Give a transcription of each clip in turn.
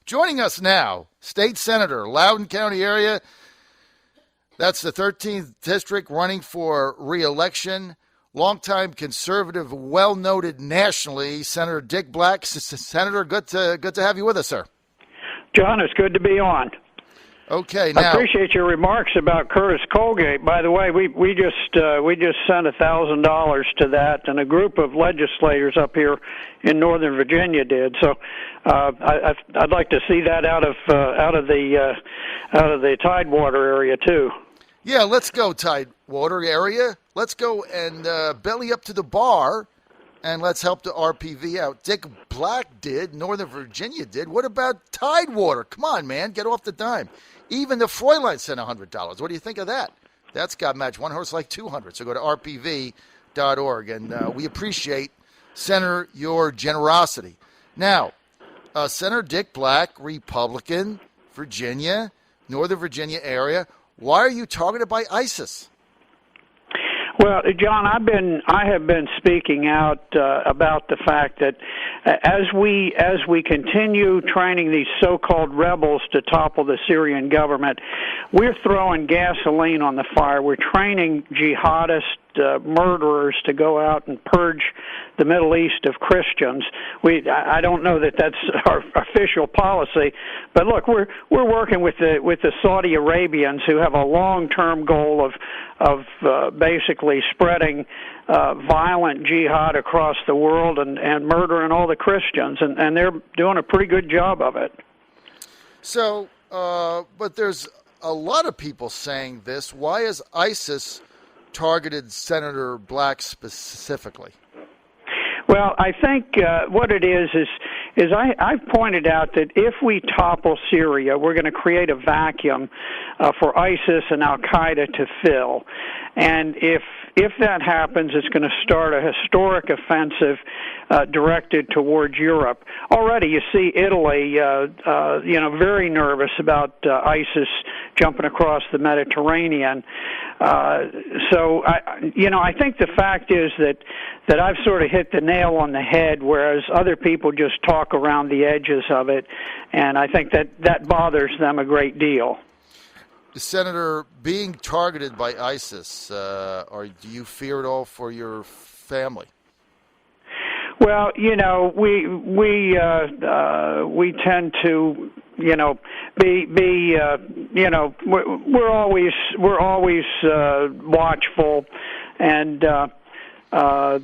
Joining us now, State Senator, Loudoun County area. That's the 13th district, running for re-election. Longtime conservative, well-noted nationally, Senator Dick Black. Senator, good to have you with us, sir. John, it's good to be on. Okay, now I appreciate your remarks about Curtis Colgate. By the way, we just sent $1,000 to that, and a group of legislators up here in Northern Virginia did. So I'd like to see that out of the Tidewater area too. Yeah, let's go Tidewater area. Let's go and belly up to the bar, and let's help the RPV out. Dick Black did. Northern Virginia did. What about Tidewater? Come on, man, get off the dime. Even the Fräulein sent $100. What do you think of that? That's got matched. One horse like 200. So go to rpv.org, and we appreciate, Senator, your generosity. Now, Senator Dick Black, Republican, Virginia, Northern Virginia area. Why are you targeted by ISIS? Well, John, I have been speaking out about the fact that as we continue training these so-called rebels to topple the Syrian government, we're throwing gasoline on the fire. We're training jihadist murderers to go out and purge the Middle East of Christians. I don't know that that's our official policy, but look, we're working with the Saudi Arabians who have a long-term goal of basically spreading violent jihad across the world and murdering all the Christians, and they're doing a pretty good job of it. So, but there's a lot of people saying this. Why is ISIS targeted Senator Black specifically? Well, I think what it is I've pointed out that if we topple Syria, we're going to create a vacuum for ISIS and Al-Qaeda to fill. And if that happens, it's going to start a historic offensive directed towards Europe. Already, you see Italy, very nervous about ISIS jumping across the Mediterranean. So I think the fact is that I've sort of hit the nail on the head, whereas other people just talk around the edges of it, and I think that bothers them a great deal. Senator, being targeted by ISIS, do you fear it all for your family? Well, we tend to, we're always watchful, and I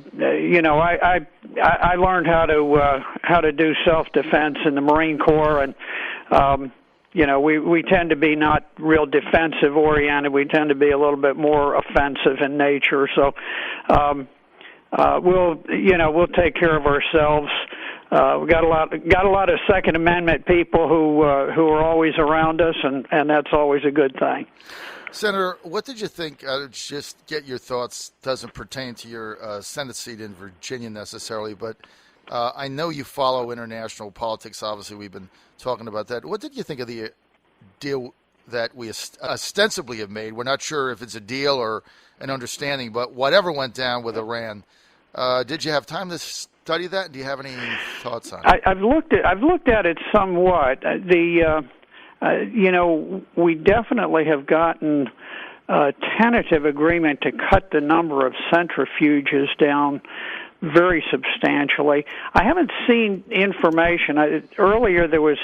learned how to do self-defense in the Marine Corps, and we tend to be not real defensive oriented. We tend to be a little bit more offensive in nature. So we'll take care of ourselves. We got a lot of Second Amendment people who are always around us, and that's always a good thing. Senator, what did you think? Just get your thoughts. Doesn't pertain to your Senate seat in Virginia necessarily, but I know you follow international politics. Obviously, we've been talking about that. What did you think of the deal that we ostensibly have made? We're not sure if it's a deal or an understanding, but whatever went down with Iran, did you have time to study that? Do you have any thoughts on it? I've looked at it somewhat. We definitely have gotten a tentative agreement to cut the number of centrifuges down very substantially. I haven't seen information. Earlier there was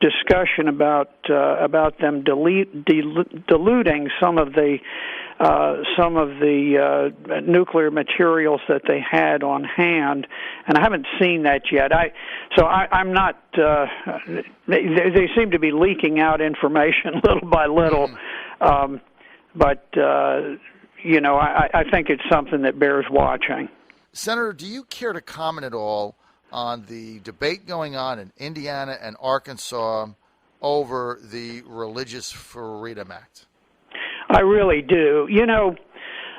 discussion about them diluting some of the nuclear materials that they had on hand, and I haven't seen that yet. I'm not. They seem to be leaking out information little by little, but I think it's something that bears watching. Senator, do you care to comment at all on the debate going on in Indiana and Arkansas over the Religious Freedom Act? I really do.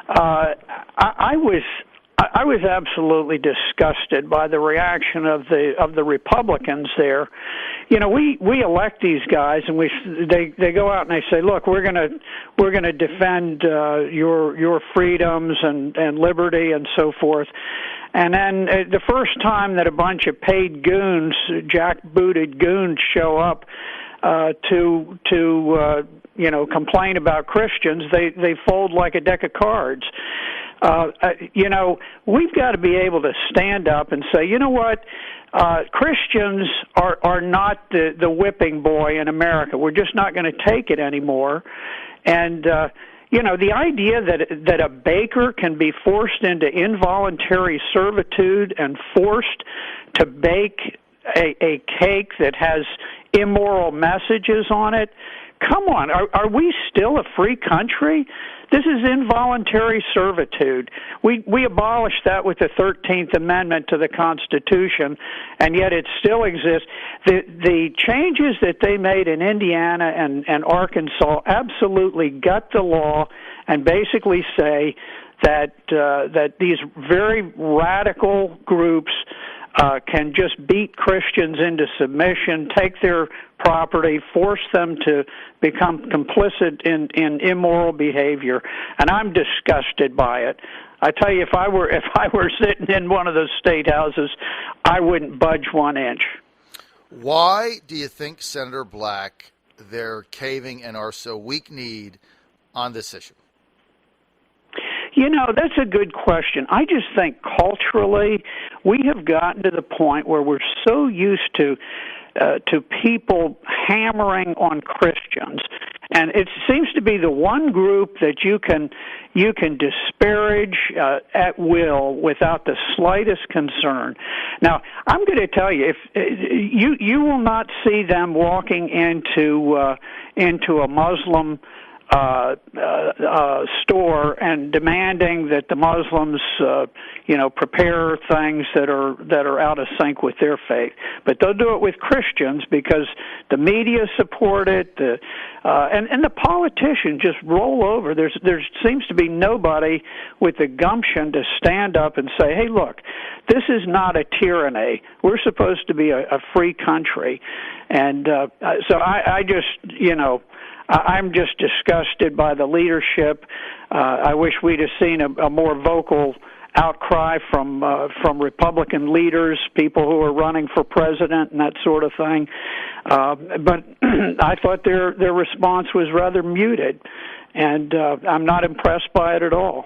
I I was absolutely disgusted by the reaction of the Republicans there. You know, we elect these guys, and they go out and they say, look, we're gonna defend your freedoms and liberty and so forth. And then the first time that a bunch of paid goons, jackbooted goons, show up to complain about Christians, they fold like a deck of cards. We've got to be able to stand up and say, you know what, Christians are not the whipping boy in America. We're just not going to take it anymore. And the idea that a baker can be forced into involuntary servitude and forced to bake a cake that has immoral messages on it. Come on, are we still a free country? This is involuntary servitude. We abolished that with the 13th Amendment to the Constitution, and yet it still exists. The changes that they made in Indiana and Arkansas absolutely gut the law and basically say that these very radical groups can just beat Christians into submission, take their property, force them to become complicit in immoral behavior, and I'm disgusted by it. I tell you, if I were sitting in one of those state houses, I wouldn't budge 1 inch. Why do you think, Senator Black, they're caving and are so weak-kneed on this issue? You know, that's a good question. I just think culturally we have gotten to the point where we're so used to people hammering on Christians, and it seems to be the one group that you can disparage at will without the slightest concern. Now, I'm going to tell you, if you will not see them walking into a Muslim store and demanding that the Muslims, prepare things that are out of sync with their faith. But they'll do it with Christians because the media support it, and the politicians just roll over. There seems to be nobody with the gumption to stand up and say, "Hey, look, this is not a tyranny. We're supposed to be a free country," and so I just, I'm just disgusted by the leadership. I wish we'd have seen a more vocal outcry from Republican leaders, people who are running for president and that sort of thing. But I thought their response was rather muted, and I'm not impressed by it at all.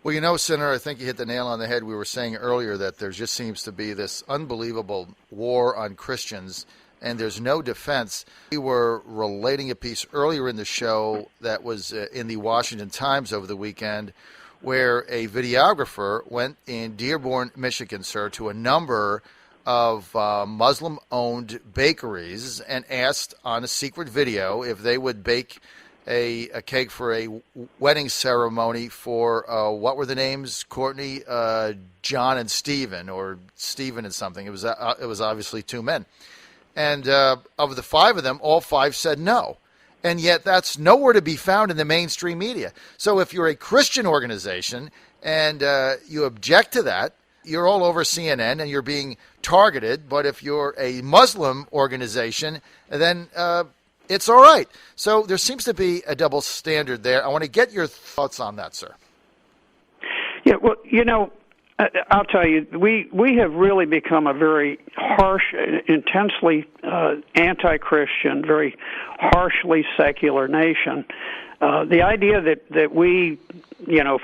Well, Senator, I think you hit the nail on the head. We were saying earlier that there just seems to be this unbelievable war on Christians, and there's no defense. We were relating a piece earlier in the show that was in the Washington Times over the weekend where a videographer went in Dearborn, Michigan, sir, to a number of Muslim-owned bakeries and asked on a secret video if they would bake a cake for a wedding ceremony for, what were the names, Courtney, John and Stephen, or Stephen and something. It was obviously two men. And of the 5 of them, all 5 said no. And yet that's nowhere to be found in the mainstream media. So if you're a Christian organization and you object to that, you're all over CNN and you're being targeted. But if you're a Muslim organization, then it's all right. So there seems to be a double standard there. I want to get your thoughts on that, sir. Yeah, well, I'll tell you, we have really become a very harsh, intensely anti-Christian, very harshly secular nation. The idea that we,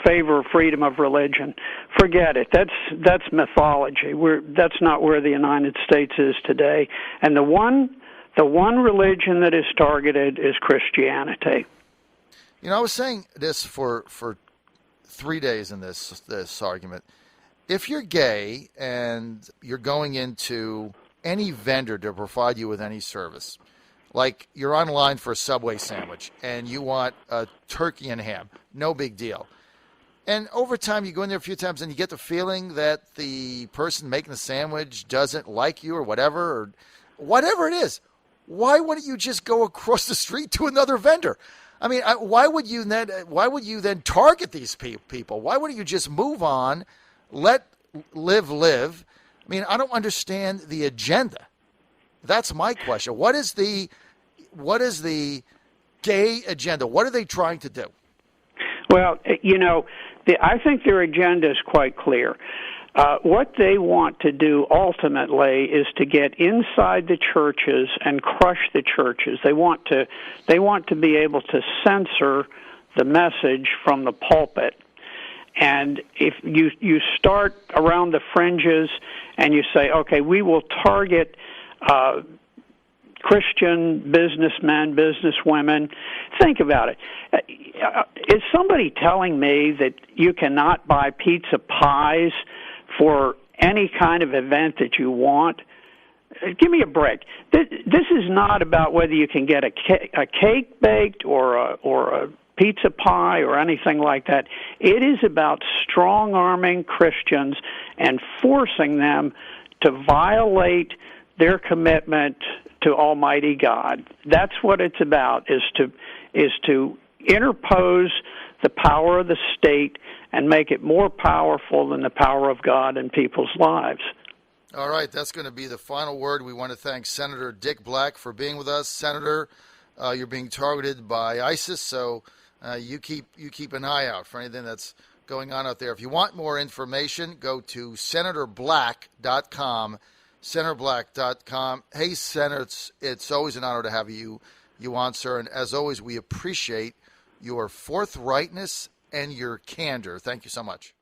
favor freedom of religion, forget it. That's mythology. That's not where the United States is today. And the one religion that is targeted is Christianity. I was saying this for 3 days in this argument. If you're gay and you're going into any vendor to provide you with any service, like you're online for a Subway sandwich and you want a turkey and ham, no big deal. And over time, you go in there a few times and you get the feeling that the person making the sandwich doesn't like you or whatever it is. Why wouldn't you just go across the street to another vendor? I mean, why would you then target these people? Why wouldn't you just move on? let live. I mean, I don't understand the agenda. That's my question. What is the gay agenda? What are they trying to do? Well, I think their agenda is quite clear. What they want to do ultimately is to get inside the churches and crush the churches. They want to be able to censor the message from the pulpit. And if you start around the fringes and you say, okay, we will target Christian businessmen, businesswomen, think about it. Is somebody telling me that you cannot buy pizza pies for any kind of event that you want? Give me a break. This is not about whether you can get a cake baked or a pizza pie or anything like that. It is about strong-arming Christians and forcing them to violate their commitment to Almighty God. That's what it's about, is to interpose the power of the state and make it more powerful than the power of God in people's lives. All right, that's going to be the final word. We want to thank Senator Dick Black for being with us. Senator, you're being targeted by ISIS, so you keep an eye out for anything that's going on out there. If you want more information, go to senatorblack.com, senatorblack.com. Hey, Senator, it's always an honor to have you on, sir, and as always, we appreciate your forthrightness and your candor. Thank you so much.